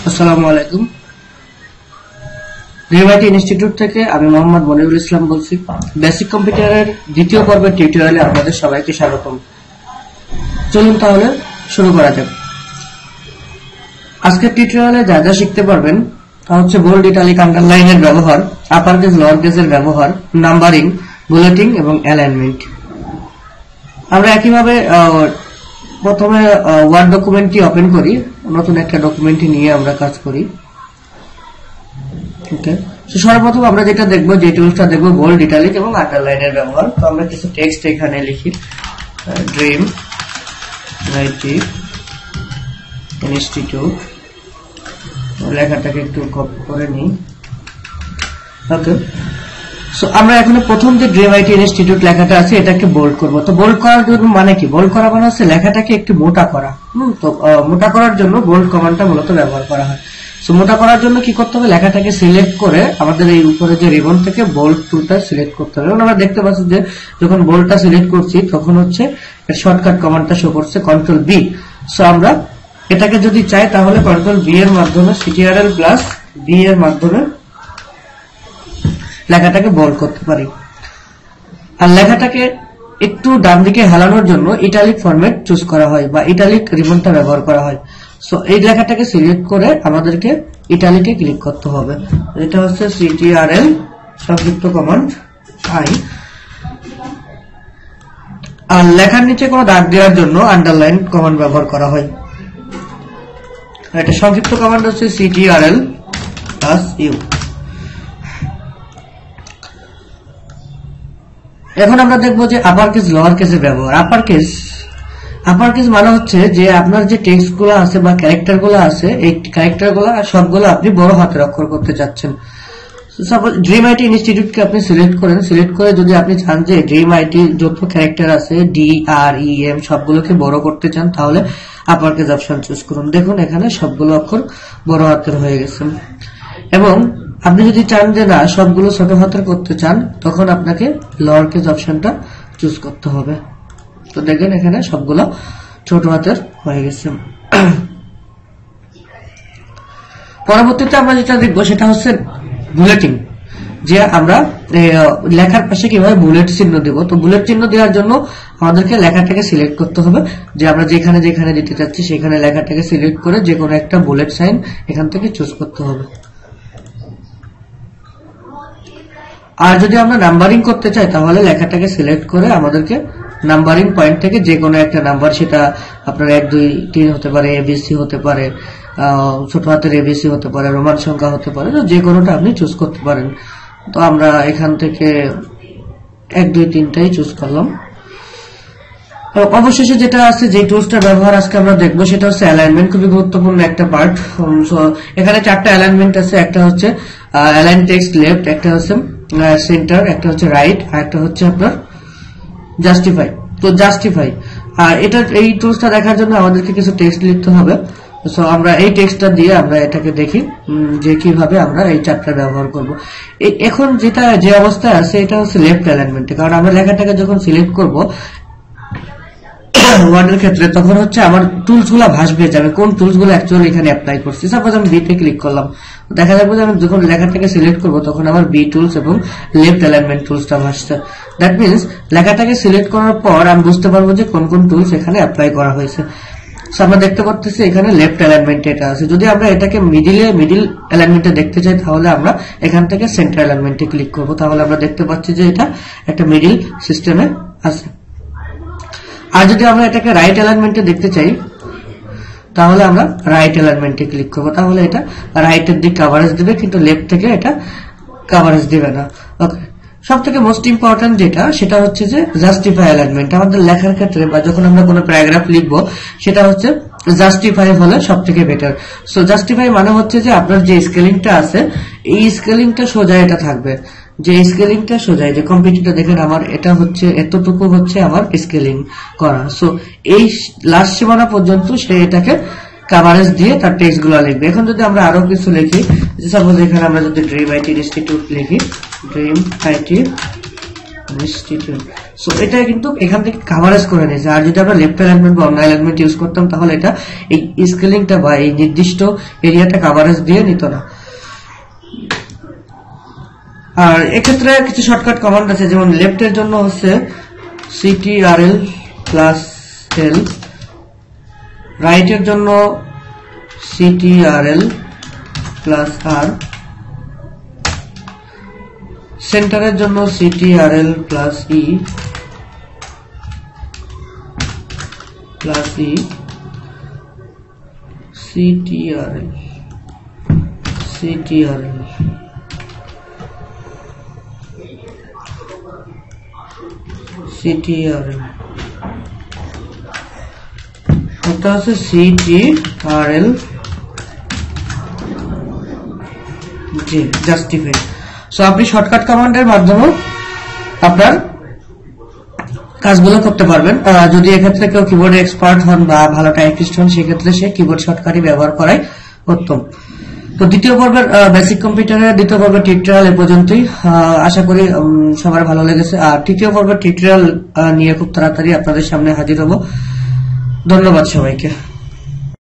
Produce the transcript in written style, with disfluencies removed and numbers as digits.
আসসালামু আলাইকুম। রিভাইটি ইনস্টিটিউট থেকে আমি মোহাম্মদ মনিরুল ইসলাম বলছি। বেসিক কম্পিউটারের দ্বিতীয় পর্বের টিউটোরিয়ালে আপনাদের সবাইকে স্বাগতম। চলুন তাহলে শুরু করা যাক। আজকের টিউটোরিয়ালে যা যা শিখতে পারবেন তা হচ্ছে বোল্ড, ইটালিক, আন্ডারলাইনের ব্যবহার, আপার কেস, লোয়ার কেসের ব্যবহার, নাম্বারিং, বুলেটিং এবং অ্যালাইনমেন্ট। আমরা একইভাবে প্রথমে ওয়ার্ড ডকুমেন্টটি ওপেন করি, নতুন একটা ডকুমেন্টটি নিয়ে আমরা কাজ করি। ওকে, তো সর্বপ্রথম আমরা যেটা দেখবো, যে টুলসটা দেখবো, বোল্ড, ইটালিক এবং আন্ডারলাইনের ব্যবহার। তো আমরা কিছু টেক্সট এখানে লিখি, ড্রিম আইটি ইনস্টিটিউট, লেখাটাকে একটু কপি করে নিই। ওকে, সো আমরা এখন প্রথম যে ড্রিম আইটি ইনস্টিটিউট লেখাটা আছে এটাকে বোল্ড করব। তো বোল্ড করার জন্য মানে কি? বোল্ড করা মানে হচ্ছে লেখাটাকে একটু মোটা করা। তো মোটা করার জন্য বোল্ড কমান্ডটা মূলত ব্যবহার করা হয়। সো মোটা করার জন্য কি করতে হবে? লেখাটাকে সিলেক্ট করে আমাদের এই উপরে যে রিবন থেকে বোল্ড টুলটা সিলেক্ট করতে হবে। এবং আমরা দেখতে পাচ্ছি যে যখন বোল্ডটা সিলেক্ট করছি তখন হচ্ছে এর শর্টকাট কমান্ডটা শো করছে কন্ট্রোল বি। সো আমরা এটাকে যদি চাই তাহলে কন্ট্রোল বি এর মাধ্যমে, সিটিআরএল প্লাস বি এর মাধ্যমে লেখাটাকে বোল্ড করতে পারি। আর লেখাটাকে একটু ডান দিকে হেলানোর জন্য ইটালিক ফরম্যাট চুজ করা হয় বা ইটালিক রিবনটা ব্যবহার করা হয়। সো এই লেখাটাকে সিলেক্ট করে আমাদেরকে ইটালিকে ক্লিক করতে হবে। এটা হচ্ছে সিটিআরএল সংক্ষিপ্ত কমান্ড আই। আর লেখার নিচে কোনো দাগ দেওয়ার জন্য আন্ডারলাইন কমান্ড ব্যবহার করা হয়। এটা সংক্ষিপ্ত কমান্ড হচ্ছে সিটিআরএল প্লাস ইউ। এখন আমরা দেখবো যে আপার কেস, লোয়ার কেসের ব্যবহার। আপার কেস মানে হচ্ছে যে আপনার যে টেক্সট গুলো আছে বা ক্যারেক্টার গুলো আছে, এই ক্যারেক্টার গুলো সবগুলো আপনি বড় হাতের অক্ষর করতে চাচ্ছেন। সাপোজ ড্রিম আইটি ইনস্টিটিউটকে আপনি সিলেক্ট করেন, সিলেক্ট করে যদি আপনি চান যে ড্রিম আইটি যত ক্যারেক্টার আছে ডি আর ই এম সবগুলোকে বড় করতে চান, তাহলে আপার কেস অপশন চুজ করুন। দেখুন এখানে সবগুলো অক্ষর বড় হাতের হয়ে গেছে। এবং আপনি যদি চান যে না সবগুলো ছোট হাতের করতে চান, তখন আপনাকে লোয়ার কেস অপশনটা চুজ করতে হবে। তো দেখেন এখানে সবগুলো ছোট হাতের হয়ে গেছে। পরবর্তীতে আমরা যেটা দেখবো সেটা হচ্ছে বুলেটিং, যে আমরা লেখার পাশে কিভাবে বুলেট চিহ্ন দেব। তো বুলেট চিহ্ন দেওয়ার জন্য আমাদেরকে লেখাটাকে সিলেক্ট করতে হবে, যে আমরা যেখানে যেখানে দিতে চাচ্ছি সেখানে লেখাটাকে সিলেক্ট করে যে কোনো একটা বুলেট সাইন এখান থেকে চুজ করতে হবে। আর যদি আমরা নাম্বারিং করতে চাই তাহলে লেখাটাকে সিলেক্ট করে আমাদেরকে নাম্বারিং পয়েন্ট থেকে যে কোনো একটা নাম্বার, সেটা আপনার 1 2 3 হতে পারে, এবিসি হতে পারে, ছোট হাতের এবিসি হতে পারে, রোমান সংখ্যা হতে পারে, যে কোনোটা আপনি চুজ করতে পারেন। তো আমরা এখান থেকে 1 2 3টাই চুজ করলাম। অবশেষে যেটা আছে, যে টুলসটার ব্যবহার আজকে আমরা দেখবো সেটা হচ্ছে অ্যালাইনমেন্ট। খুবই গুরুত্বপূর্ণ একটা পার্ট। এখানে 4টা অ্যালাইনমেন্ট আছে। একটা হচ্ছে অ্যালাইন টেক্সট লেফট, একটা হচ্ছে সেন্টার, একটা হচ্ছে রাইট, আর একটা হচ্ছে আপনার জাস্টিফাই। তো জাস্টিফাই, আর এই টুলসটা দেখার জন্য আমাদেরকে কিছু টেক্সট লিখতে হবে। সো আমরা এই টেক্সটটা দিয়ে আমরা এটাকে দেখি যে কিভাবে আমরা এই 4টা ব্যবহার করব। এখন যেটা যে অবস্থায় আছে এটা হচ্ছে লেফট অ্যালাইনমেন্টে, কারণ আমরা লেখাটাকে যখন সিলেক্ট করব ওয়ার্ডের ক্ষেত্রে তখন হচ্ছে আমার টুলস গুলা ভাসবে যে আমি কোন টুলস গুলো অ্যাকচুয়ালি এখানে অ্যাপ্লাই করছি। সাপোজ আমি বি তে ক্লিক করলাম, দেখা যাবে যে আমি যখন লেখাটাকে সিলেক্ট করব তখন আমার বি টুলস এবং লেফট অ্যালাইনমেন্ট টুলসটা ভাসছে। দ্যাট মিনস লেখাটাকে সিলেক্ট করার পর আমি বুঝতে পারবো যে কোন কোন টুলস এখানে অ্যাপ্লাই করা হয়েছে। আমরা দেখতে পাচ্ছি এখানে লেফট অ্যালাইনমেন্টে এটা আছে। যদি আমরা এটাকে মিডিল অ্যালাইনমেন্টে দেখতে চাই তাহলে আমরা এখান থেকে সেন্টার অ্যালাইনমেন্টে ক্লিক করব। তাহলে আমরা দেখতে পাচ্ছি যে এটা একটা মিডিল সিস্টেমে আছে। আর যদি আমরা এটাকে রাইট অ্যালাইনমেন্টে দেখতে চাই তাহলে আমরা রাইট অ্যালাইনমেন্টে ক্লিক করব। তাহলে এটা রাইটের দিক কভারেজ দিবে, কিন্তু লেফট থেকে এটা কভারেজ দিবে না। ওকে, সবথেকে মোস্ট ইম্পর্টেন্ট যেটা সেটা হচ্ছে যে জাস্টিফাই অ্যালাইনমেন্ট। আমাদের লেখার ক্ষেত্রে বা যখন আমরা কোনো প্যারাগ্রাফ লিখবো সেটা হচ্ছে জাস্টিফাই হলে সবথেকে বেটার। সো জাস্টিফাই মানে হচ্ছে যে আপনার যে স্কেলিংটা আছে এই স্কেলিংটা সোজা এটা থাকবে, যে স্কেলিংটা সোজা, যে কম্পিউটারটা দেখেন আমার এটা হচ্ছে এতটুকু হচ্ছে আমার স্কেলিং করা। সো এই লাস্ট সীমানা পর্যন্ত সে এটাকে কভারেজ দিয়ে তার টেক্সট গুলো লিখবে। এখন যদি আমরা আরো কিছু লিখি, সাপোজ এখানে আমরা যদি ড্রিম আইটি ইনস্টিটিউট লিখি, ড্রিম আইটি সো এটা কিন্তু এখান থেকে কাভারেজ করে নিয়েছে। আর যদি আমরা লেফট অ্যালাইনমেন্ট বা অন্য অ্যালাইনমেন্ট ইউজ করতাম তাহলে এটা এই স্কেলিংটা বা এই নির্দিষ্ট এরিয়াটা কাভারেজ দিয়ে নিত না। আর এক্ষেত্রে কিছু শর্টকাট কমান্ড আছে, যেমন লেফটের জন্য হচ্ছে CTRL প্লাস L, রাইটের জন্য CTRL প্লাস R, সেন্টারের জন্য CTRL plus E plus E, CTRL এটা হচ্ছে CTRL জি জাস্টিফাই। সো আপনি শর্টকাট কমান্ডের মাধ্যমে আপনার কাজগুলো করতে পারবেন। যদি এক্ষেত্রে কেউ কিবোর্ডে এক্সপার্ট হন বা ভালো টাইপিস্ট হন, সেক্ষেত্রে সে কিবোর্ড শর্টকাটই ব্যবহার করাই উত্তম। তো দ্বিতীয় পর্বের বেসিক কম্পিউটারের দ্বিতীয় পর্বের টিউটোরিয়াল এ পর্যন্তই। আশা করি সবার ভালো লেগেছে। আর তৃতীয় পর্বের টিউটোরিয়াল নিয়ে খুব তাড়াতাড়ি আপনাদের সামনে হাজির হব। ধন্যবাদ সবাইকে।